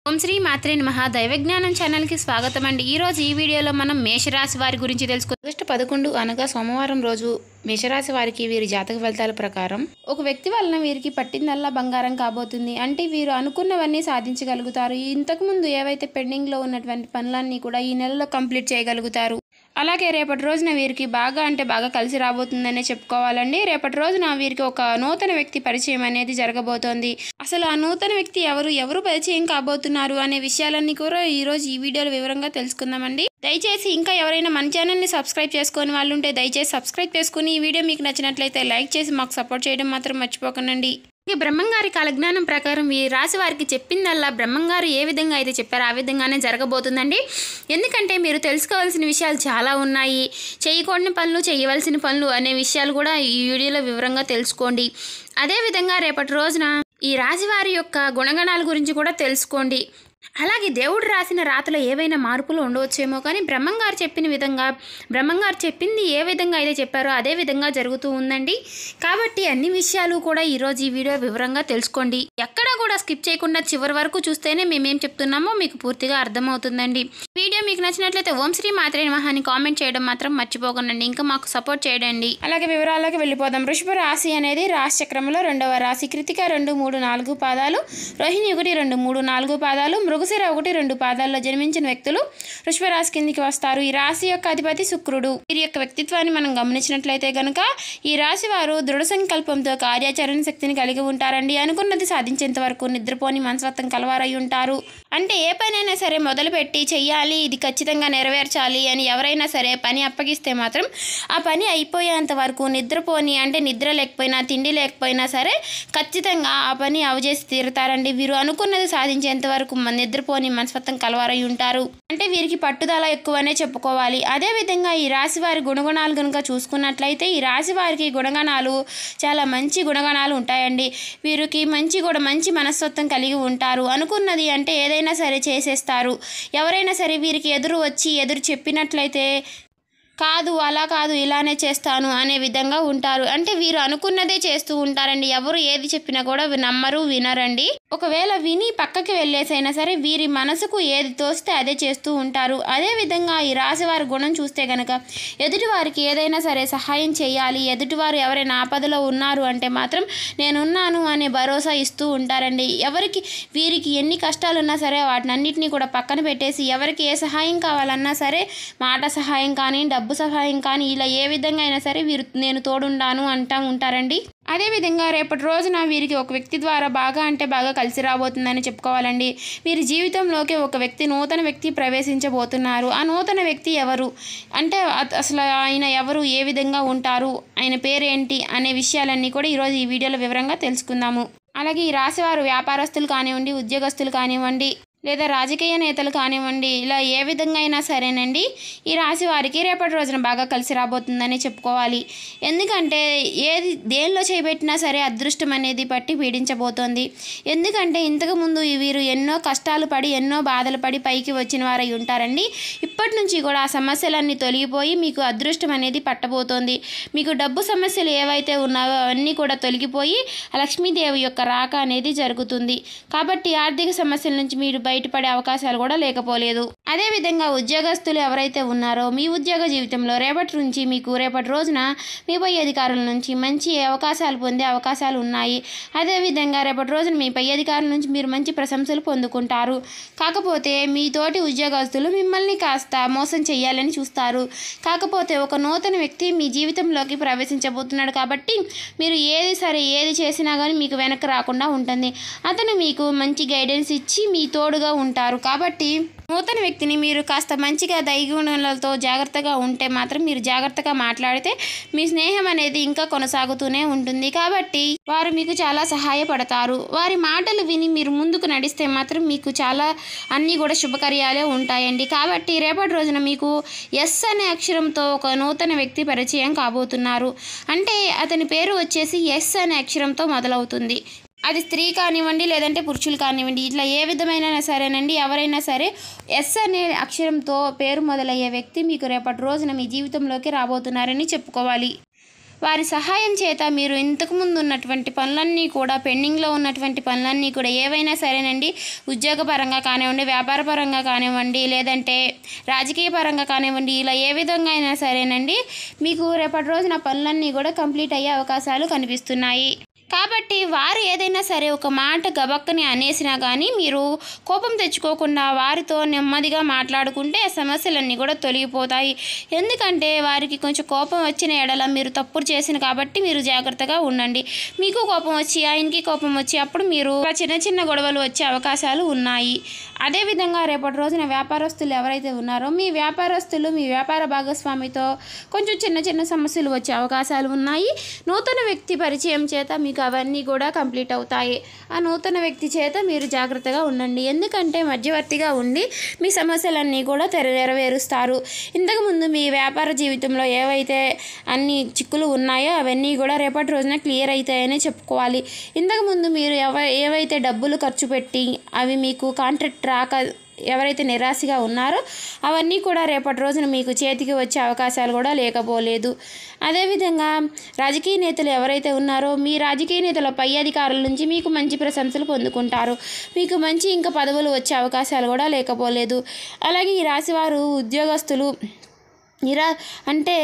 ఓం శ్రీ మాత్రే నమః దైవజ్ఞానం ఛానల్కి స్వాగతం అండి. ఈరోజు ఈ వీడియోలో మనం మేషరాశి వారి గురించి తెలుసుకుందాం. ఆగస్టు 11 అనగా సోమవారం రోజు మేషరాశి వారికి వీరి జాతక ఫలితాల ప్రకారం ఒక వ్యక్తి వలన వీరికి పట్టిందల్లా బంగారం కాబోతుంది. అంటే వీరు అనుకున్నవన్నీ సాధించగలుగుతారు. ఇంతకుముందు ఏవైతే పెండింగ్లో ఉన్నటువంటి పనులన్నీ కూడా ఈ నెలలో కంప్లీట్ చేయగలుగుతారు. అలాగే రేపటి రోజున వీరికి బాగా కలిసి రాబోతుందనే చెప్పుకోవాలండి. రేపటి రోజున వీరికి ఒక నూతన వ్యక్తి పరిచయం అనేది జరగబోతోంది. అసలు ఆ నూతన వ్యక్తి ఎవరు పరిచయం కాబోతున్నారు అనే విషయాలన్నీ కూడా ఈరోజు ఈ వీడియోలో వివరంగా తెలుసుకుందామండి. దయచేసి ఇంకా ఎవరైనా మన ఛానల్ని సబ్స్క్రైబ్ చేసుకొని వాళ్ళు ఉంటే దయచేసి సబ్స్క్రైబ్ చేసుకుని ఈ వీడియో మీకు నచ్చినట్లయితే లైక్ చేసి మాకు సపోర్ట్ చేయడం మాత్రం మర్చిపోకండి. ఈ బ్రహ్మంగారి కాలజ్ఞానం ప్రకారం ఈ రాశి వారికి చెప్పిందల్లా బ్రహ్మంగారు ఏ విధంగా అయితే చెప్పారో ఆ విధంగానే జరగబోతుందండి. ఎందుకంటే మీరు తెలుసుకోవాల్సిన విషయాలు చాలా ఉన్నాయి. చేయకూడని పనులు, చేయవలసిన పనులు అనే విషయాలు కూడా ఈ వీడియోలో వివరంగా తెలుసుకోండి. అదేవిధంగా రేపటి రోజున ఈ రాశి వారి యొక్క గుణగణాల గురించి కూడా తెలుసుకోండి. అలాగే దేవుడు రాసిన రాతలో ఏవైనా మార్పులు ఉండవచ్చేమో, కానీ బ్రహ్మంగారు చెప్పిన విధంగా బ్రహ్మంగారు చెప్పింది ఏ విధంగా అయితే చెప్పారో అదే విధంగా జరుగుతూ ఉందండి. కాబట్టి అన్ని విషయాలు కూడా ఈరోజు ఈ వీడియో వివరంగా తెలుసుకోండి. ఎక్కడా కూడా స్కిప్ చేయకుండా చివరి వరకు చూస్తేనే మేమేం చెప్తున్నామో మీకు పూర్తిగా అర్థమవుతుందండి. వీడియో మీకు నచ్చినట్లయితే ఓం శ్రీ మాత్రే నమః అని కామెంట్ చేయడం మాత్రం మర్చిపోకండి. ఇంకా మాకు సపోర్ట్ చేయండి. అలాగే వివరాలకు వెళ్ళిపోదాం. వృషభ రాశి అనేది రాశి చక్రంలో 2వ రాశి. కృతిక 2, 3, 4 పాదాలు, రోహిణి 1, 2, 3, 4 పాదాలు, మృగశిర 1, 2 పాదాల్లో జన్మించిన వ్యక్తులు వృషభ రాశి కిందికి వస్తారు. ఈ రాశి యొక్క అధిపతి శుక్రుడు. వీరి యొక్క వ్యక్తిత్వాన్ని మనం గమనించినట్లయితే గనుక ఈ రాశి వారు దృఢ సంకల్పంతో కార్యాచరణ శక్తిని కలిగి ఉంటారండి. అనుకున్నది సాధించేంత వరకు నిద్రపోని మనస్తత్వం కలవారై ఉంటారు. అంటే ఏ పనైనా సరే మొదలుపెట్టి చెయ్యాలి, ఇది ఖచ్చితంగా నెరవేర్చాలి అని ఎవరైనా సరే పని అప్పగిస్తే మాత్రం ఆ పని అయిపోయేంత వరకు నిద్రపోని, అంటే నిద్ర లేకపోయినా తిండి లేకపోయినా సరే ఖచ్చితంగా ఆ పని అవజేసి తీరుతారండి. వీరు అనుకున్నది సాధించేంత వరకు నిద్రపోని మనస్తత్వం కలవారై ఉంటారు. అంటే వీరికి పట్టుదల ఎక్కువనే చెప్పుకోవాలి. అదేవిధంగా ఈ రాశి వారి గుణగణాలు కనుక చూసుకున్నట్లయితే ఈ రాశి వారికి గుణగణాలు చాలా మంచి గుణగణాలు ఉంటాయండి. వీరికి మంచి మనస్తత్వం కలిగి ఉంటారు. అనుకున్నది అంటే ఏదైనా సరే చేసేస్తారు. ఎవరైనా సరే వీరికి ఎదురు చెప్పినట్లయితే కాదు, అలా కాదు, ఇలానే చేస్తాను అనే విధంగా ఉంటారు. అంటే వీరు అనుకున్నదే చేస్తూ ఉంటారండి. ఎవరు ఏది చెప్పినా కూడా నమ్మరు, వినరండి. ఒకవేళ విని పక్కకి వెళ్ళేసైనా సరే వీరి మనసుకు ఏది తోస్తే అదే చేస్తూ ఉంటారు. అదేవిధంగా ఈ రాశివారి గుణం చూస్తే కనుక ఎదుటివారికి ఏదైనా సరే సహాయం చేయాలి. ఎదుటివారు ఎవరైనా ఆపదలో ఉన్నారు అంటే మాత్రం నేనున్నాను అనే భరోసా ఇస్తూ ఉంటారండి. వీరికి ఎన్ని కష్టాలున్నా సరే వాటినన్నిటినీ కూడా పక్కన పెట్టేసి ఎవరికి ఏ సహాయం కావాలన్నా సరే మాట సహాయం కానీ, డబ్బు సహాయం కానీ, ఇలా ఏ విధంగా అయినా సరే వీరు నేను తోడుండాను అంటూ ఉంటారండి. అదేవిధంగా రేపటి రోజున వీరికి ఒక వ్యక్తి ద్వారా బాగా కలిసి రాబోతుందని చెప్పుకోవాలండి. వీరి జీవితంలోకి ఒక నూతన వ్యక్తి ప్రవేశించబోతున్నారు. ఆ నూతన వ్యక్తి ఎవరు అంటే అసలు ఆయన ఎవరు, ఏ విధంగా ఉంటారు, ఆయన పేరేంటి అనే విషయాలన్నీ కూడా ఈరోజు ఈ వీడియోలో వివరంగా తెలుసుకుందాము. అలాగే ఈ రాశివారు వ్యాపారస్తులు కానివ్వండి, ఉద్యోగస్తులు కానివ్వండి, లేదా రాజకీయ నేతలు కానివ్వండి, ఇలా ఏ విధంగా అయినా సరేనండి ఈ రాశి వారికి రేపటి రోజున బాగా కలిసి రాబోతుందని చెప్పుకోవాలి. ఎందుకంటే దేనిలో చేయబెట్టినా సరే అదృష్టం అనేది పట్టి పీడించబోతోంది. ఎందుకంటే ఇంతకుముందు వీరు ఎన్నో కష్టాలు పడి, ఎన్నో బాధలు పడి పైకి వచ్చిన వారై ఉంటారండి. ఇప్పటి నుంచి కూడా ఆ సమస్యలన్నీ తొలగిపోయి మీకు అదృష్టం అనేది పట్టబోతోంది. మీకు డబ్బు సమస్యలు ఏవైతే ఉన్నాయో అవన్నీ కూడా తొలగిపోయి లక్ష్మీదేవి యొక్క రాక అనేది జరుగుతుంది. కాబట్టి ఆర్థిక సమస్యల నుంచి మీరు బయటపడే అవకాశాలు కూడా లేకపోలేదు. అదేవిధంగా ఉద్యోగస్తులు ఎవరైతే ఉన్నారో మీ ఉద్యోగ జీవితంలో రేపటి రోజున మీ పై అధికారుల నుంచి మంచి అవకాశాలు పొందే అవకాశాలు ఉన్నాయి. అదేవిధంగా రేపటి రోజున మీ పై అధికారుల నుంచి మీరు మంచి ప్రశంసలు పొందుకుంటారు. కాకపోతే మీ తోటి ఉద్యోగస్తులు మిమ్మల్ని కాస్త మోసం చేయాలని చూస్తారు. కాకపోతే ఒక నూతన వ్యక్తి మీ జీవితంలోకి ప్రవేశించబోతున్నాడు కాబట్టి మీరు ఏది చేసినా కానీ మీకు వెనక్కి రాకుండా ఉంటుంది. అతను మీకు మంచి గైడెన్స్ ఇచ్చి మీ తోడుగా ఉంటారు. కాబట్టి నూతన వ్యక్తిని మీరు కాస్త మంచిగా దైగుణాలతో జాగ్రత్తగా ఉంటే మాత్రం, మీరు జాగ్రత్తగా మాట్లాడితే మీ స్నేహం అనేది ఇంకా కొనసాగుతూనే ఉంటుంది. కాబట్టి వారు మీకు చాలా సహాయపడతారు. వారి మాటలు విని మీరు ముందుకు నడిస్తే మాత్రం మీకు చాలా అన్నీ కూడా శుభకార్యాలే ఉంటాయండి. కాబట్టి రేపటి రోజున మీకు ఎస్ అనే అక్షరంతో ఒక నూతన వ్యక్తి పరిచయం కాబోతున్నారు. అంటే అతని పేరు వచ్చేసి ఎస్ అనే అక్షరంతో మొదలవుతుంది. అది స్త్రీ కానివ్వండి, లేదంటే పురుషులు కానివ్వండి, ఇట్లా ఏ విధమైన సరేనండి ఎవరైనా సరే ఎస్ అనే అక్షరంతో పేరు మొదలయ్యే వ్యక్తి మీకు రేపటి రోజున మీ జీవితంలోకి రాబోతున్నారని చెప్పుకోవాలి. వారి సహాయం చేత మీరు ఇంతకుముందు ఉన్నటువంటి పనులన్నీ కూడా పెండింగ్లో ఉన్నటువంటి పనులన్నీ కూడా ఏవైనా సరేనండి, ఉద్యోగపరంగా కానివ్వండి, వ్యాపార పరంగా కానివ్వండి, లేదంటే రాజకీయ పరంగా కానివ్వండి, ఇలా ఏ విధంగా అయినా సరేనండి మీకు రేపటి రోజున పనులన్నీ కూడా కంప్లీట్ అయ్యే అవకాశాలు కనిపిస్తున్నాయి. కాబట్టి వారు ఏదైనా సరే ఒక మాట గబక్కని అనేసినా కానీ మీరు కోపం తెచ్చుకోకుండా వారితో నెమ్మదిగా మాట్లాడుకుంటే సమస్యలన్నీ కూడా తొలగిపోతాయి. ఎందుకంటే వారికి కొంచెం కోపం వచ్చిన ఎడల మీరు తప్పులు చేసిన కాబట్టి మీరు జాగ్రత్తగా ఉండండి. మీకు కోపం వచ్చి ఆయనకి కోపం వచ్చి అప్పుడు మీరు చిన్న చిన్న గొడవలు వచ్చే అవకాశాలు ఉన్నాయి. అదేవిధంగా రేపటి రోజున వ్యాపారస్తులు ఎవరైతే ఉన్నారో మీ వ్యాపారస్తులు మీ వ్యాపార భాగస్వామితో కొంచెం చిన్న చిన్న సమస్యలు వచ్చే అవకాశాలు ఉన్నాయి. నూతన వ్యక్తి పరిచయం చేత మీకు అవన్నీ కూడా కంప్లీట్ అవుతాయి. ఆ నూతన వ్యక్తి చేత మీరు జాగ్రత్తగా ఉండండి. ఎందుకంటే మధ్యవర్తిగా ఉండి మీ సమస్యలన్నీ కూడా నెరవేరుస్తారు. ఇంతకుముందు మీ వ్యాపార జీవితంలో ఏవైతే అన్ని చిక్కులు ఉన్నాయో అవన్నీ కూడా రేపటి రోజున క్లియర్ అవుతాయని చెప్పుకోవాలి. ఇంతకుముందు మీరు ఏవైతే డబ్బులు ఖర్చు పెట్టి అవి మీకు కాంట్రాక్ట్ రాక ఎవరైతే నిరాశగా ఉన్నారో అవన్నీ కూడా రేపటి రోజున మీకు చేతికి వచ్చే అవకాశాలు కూడా లేకపోలేదు. అదేవిధంగా రాజకీయ నేతలు ఎవరైతే ఉన్నారో మీ రాజకీయ నేతల పై అధికారుల నుంచి మీకు మంచి ప్రశంసలు పొందుకుంటారు. మీకు మంచి ఇంకా పదవులు వచ్చే అవకాశాలు కూడా లేకపోలేదు. అలాగే ఈ రాశివారు ఉద్యోగస్తులు అంటే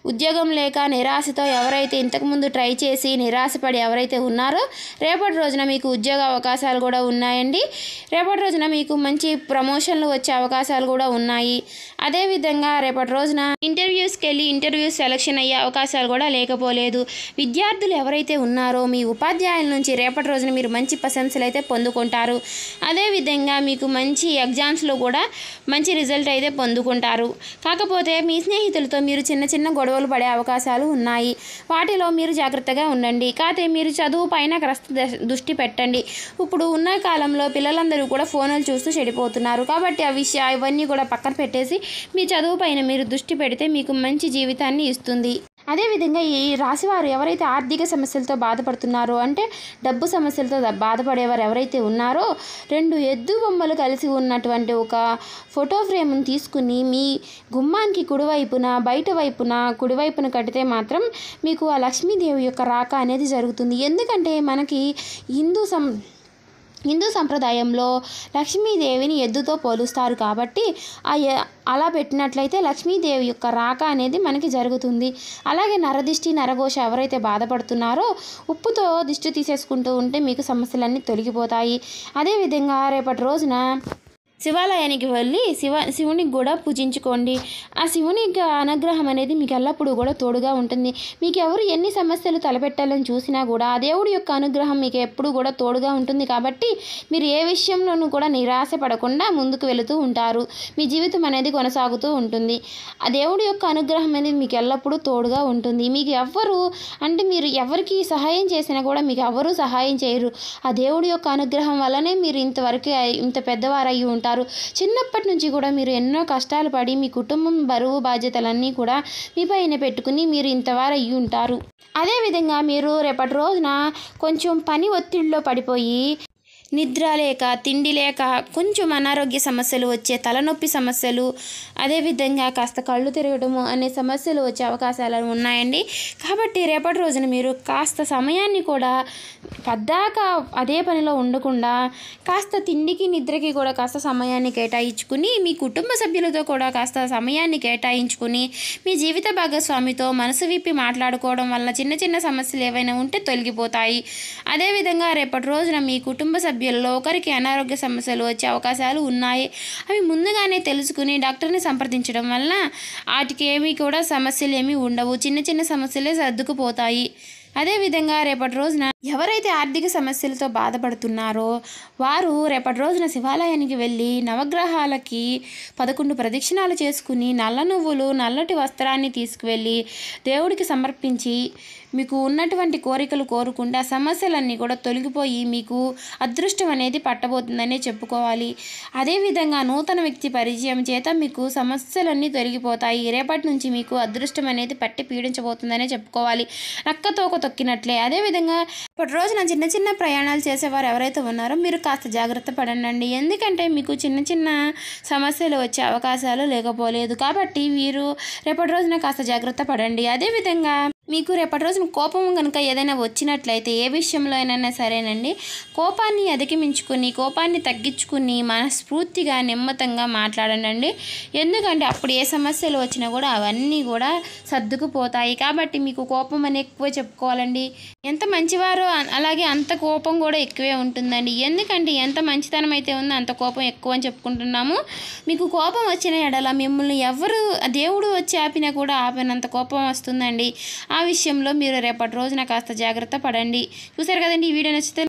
ఉద్యోగం లేక నిరాశతో ఎవరైతే ఇంతకుముందు ట్రై చేసి నిరాశపడి ఎవరైతే ఉన్నారో రేపటి రోజున మీకు ఉద్యోగ అవకాశాలు కూడా ఉన్నాయండి. రేపటి రోజున మీకు మంచి ప్రమోషన్లు వచ్చే అవకాశాలు కూడా ఉన్నాయి. అదేవిధంగా రేపటి రోజున ఇంటర్వ్యూస్కి వెళ్ళి ఇంటర్వ్యూస్ సెలెక్షన్ అయ్యే అవకాశాలు కూడా లేకపోలేదు. విద్యార్థులు ఎవరైతే ఉన్నారో మీ ఉపాధ్యాయుల నుంచి రేపటి రోజున మీరు మంచి ప్రశంసలు అయితే పొందుకుంటారు. అదేవిధంగా మీకు మంచి ఎగ్జామ్స్లో కూడా మంచి రిజల్ట్ అయితే పొందుకుంటారు. కాకపోతే మీ స్నేహితులతో మీరు చిన్న చిన్న గొడవలు పడే అవకాశాలు ఉన్నాయి. వాటిలో మీరు జాగ్రత్తగా ఉండండి. కాకపోతే మీరు చదువు పైన దృష్టి పెట్టండి. ఇప్పుడు ఉన్న కాలంలో పిల్లలందరూ కూడా ఫోన్లు చూస్తూ చెడిపోతున్నారు. కాబట్టి అవన్నీ కూడా పక్కన పెట్టేసి మీ చదువు పైన మీరు దృష్టి పెడితే మీకు మంచి జీవితాన్ని ఇస్తుంది. అదేవిధంగా ఈ రాశివారు ఎవరైతే ఆర్థిక సమస్యలతో బాధపడుతున్నారో అంటే డబ్బు సమస్యలతో బాధపడేవారు ఎవరైతే ఉన్నారో 2 ఎద్దు బొమ్మలు కలిసి ఉన్నటువంటి ఒక ఫోటో ఫ్రేమ్ని తీసుకుని మీ గుమ్మానికి కుడివైపున కడితే మాత్రం మీకు ఆ లక్ష్మీదేవి యొక్క రాక అనేది జరుగుతుంది. ఎందుకంటే మనకి హిందూ సంప్రదాయంలో లక్ష్మీదేవిని ఎద్దుతో పోలుస్తారు. కాబట్టి అలా పెట్టినట్లయితే లక్ష్మీదేవి యొక్క రాక అనేది మనకి జరుగుతుంది. అలాగే నరదిష్టి నరఘోష ఎవరైతే బాధపడుతున్నారో ఉప్పుతో దిష్టి తీసేసుకుంటూ ఉంటే మీకు సమస్యలన్నీ తొలగిపోతాయి. అదేవిధంగా రేపటి రోజున శివాలయానికి వెళ్ళి శివునికి కూడా పూజించుకోండి. ఆ శివుని అనుగ్రహం అనేది మీకు ఎల్లప్పుడూ కూడా తోడుగా ఉంటుంది. మీకు ఎవరు ఎన్ని సమస్యలు తలపెట్టాలని చూసినా కూడా ఆ దేవుడి యొక్క అనుగ్రహం మీకు ఎప్పుడూ కూడా తోడుగా ఉంటుంది. కాబట్టి మీరు ఏ విషయంలోనూ కూడా నిరాశ పడకుండా ముందుకు వెళుతూ ఉంటారు. మీ జీవితం అనేది కొనసాగుతూ ఉంటుంది. ఆ దేవుడి యొక్క అనుగ్రహం అనేది మీకు ఎల్లప్పుడూ తోడుగా ఉంటుంది. మీకు మీరు ఎవరికి సహాయం చేసినా కూడా మీకు ఎవరూ సహాయం చేయరు. ఆ దేవుడి యొక్క అనుగ్రహం వల్లనే మీరు ఇంత పెద్దవారయ్యి ఉంటారు. చిన్నప్పటి నుంచి కూడా మీరు ఎన్నో కష్టాలు పడి మీ కుటుంబం బరువు బాధ్యతలన్నీ కూడా మీ పైన పెట్టుకుని మీరు ఇంతవారు అయ్యి ఉంటారు. అదేవిధంగా మీరు రేపటి రోజున కొంచెం పని ఒత్తిడిలో పడిపోయి నిద్ర లేక తిండి లేక కొంచెం అనారోగ్య సమస్యలు వచ్చే తలనొప్పి సమస్యలు అదేవిధంగా కాస్త కళ్ళు తిరగడము అనే సమస్యలు వచ్చే అవకాశాలు ఉన్నాయండి. కాబట్టి రేపటి రోజున మీరు కాస్త సమయాన్ని కూడా పద్దాక అదే పనిలో ఉండకుండా కాస్త తిండికి నిద్రకి కూడా కాస్త సమయాన్ని కేటాయించుకుని మీ కుటుంబ సభ్యులతో కూడా కాస్త సమయాన్ని కేటాయించుకుని మీ జీవిత భాగస్వామితో మనసు విప్పి మాట్లాడుకోవడం వల్ల చిన్న చిన్న సమస్యలు ఏవైనా ఉంటే తొలగిపోతాయి. అదేవిధంగా రేపటి రోజున మీ కుటుంబ సభ్యుల్లో ఒకరికి అనారోగ్య సమస్యలు వచ్చే అవకాశాలు ఉన్నాయి. అవి ముందుగానే తెలుసుకుని డాక్టర్ని సంప్రదించడం వల్ల వాటికి ఏమీ కూడా సమస్యలు ఏమీ ఉండవు. చిన్న చిన్న సమస్యలే సర్దుకుపోతాయి. అదేవిధంగా రేపటి రోజున ఎవరైతే ఆర్థిక సమస్యలతో బాధపడుతున్నారో వారు రేపటి రోజున శివాలయానికి వెళ్ళి నవగ్రహాలకి 11 ప్రదక్షిణాలు చేసుకుని నల్ల నువ్వులు నల్లటి వస్త్రాన్ని తీసుకువెళ్ళి దేవుడికి సమర్పించి మీకు ఉన్నటువంటి కోరికలు కోరుకుంటే ఆ సమస్యలన్నీ కూడా తొలగిపోయి మీకు అదృష్టం అనేది పట్టబోతుందనే చెప్పుకోవాలి. అదేవిధంగా నూతన వ్యక్తి పరిచయం చేత మీకు సమస్యలన్నీ తొలగిపోతాయి. రేపటి నుంచి మీకు అదృష్టం అనేది పట్టి పీడించబోతుందనే చెప్పుకోవాలి. నక్కతోక తొక్కినట్లే. అదేవిధంగా ఇప్పటి రోజున చిన్న చిన్న ప్రయాణాలు చేసేవారు ఎవరైతే ఉన్నారో మీరు కాస్త జాగ్రత్త పడండి. ఎందుకంటే మీకు చిన్న చిన్న సమస్యలు వచ్చే అవకాశాలు లేకపోలేదు. కాబట్టి మీరు రేపటి రోజున కాస్త జాగ్రత్త పడండి. అదేవిధంగా మీకు రేపటి రోజున కోపం కనుక ఏదైనా వచ్చినట్లయితే ఏ విషయంలో అయినా సరేనండి, కోపాన్ని అధిగమించుకుని కోపాన్ని తగ్గించుకుని మనస్ఫూర్తిగా నెమ్మతంగా మాట్లాడండి. ఎందుకంటే అప్పుడు ఏ సమస్యలు వచ్చినా కూడా అవన్నీ కూడా సర్దుకుపోతాయి. కాబట్టి మీకు కోపం అని ఎక్కువ చెప్పుకోవాలండి. ఎంత మంచివారో అలాగే అంత కోపం కూడా ఎక్కువే ఉంటుందండి. ఎందుకంటే ఎంత మంచితనం అయితే ఉందో అంత కోపం ఎక్కువ అని చెప్పుకుంటున్నాము. మీకు కోపం వచ్చిన ఎడల మిమ్మల్ని ఎవరు దేవుడు వచ్చి ఆపినా కూడా ఆపినంత కోపం వస్తుందండి. ఆ విషయంలో మీరు రేపటి రోజున కాస్త జాగ్రత్త పడండి. చూసారు కదండి, ఈ వీడియో నచ్చితే